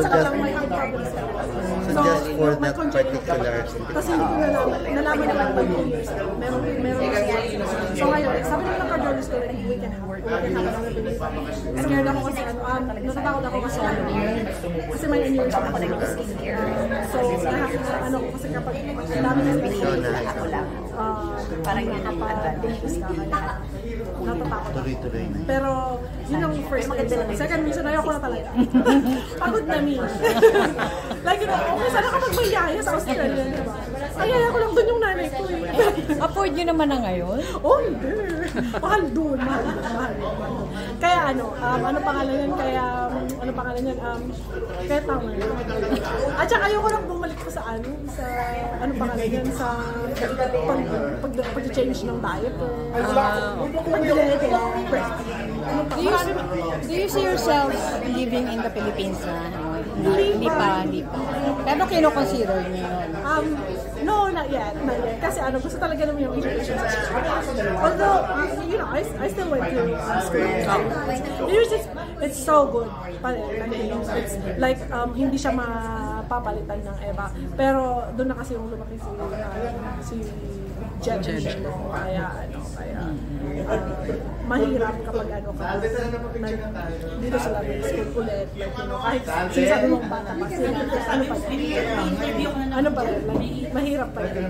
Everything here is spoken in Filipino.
saka lang may problems talaga. So just for that particular... Kasi hindi ko nalaman naman pag 2 years ago. Meron so ngayon, sabi naman ng cardiologist ko, we can have it. Scared ako kasi natatakot ako kasi kasi may years ako na skincare. So ano ko kasi kapag dami ng ako lang. Parang nakapa-dentist ka kaya natatakot. Tuloy-tuloy na. Pero yun ang first time. Second minsan ayoko na talaga. Pagod na me. Like, okay, sana kapag may yaya sa Australia, diba? Ay, yaya ko lang dun yung nanay ko eh. Afford nyo naman na ngayon? Oh, hindi. Mahal dun. Mahal. Kaya ano pangalan yan? Kaya Tower. At saka ayoko lang bumalik ko sa pangalan yan? Sa pag-change ng diet. Pag-delete Do you see yourself living in the Philippines na? Hindi pa. Pero kino-consider niyo yun? No, not yet. Kasi gusto talaga naman yung education system. Although, I still went to school. It's so good. It's like, hindi siya mapapalitan ng Eva. Pero doon na kasi yung lumaki si Jen. Kaya mahirap kapag dito sila school ulit. Kahit sinasabi mong bata pa sila, mahirap pa rin.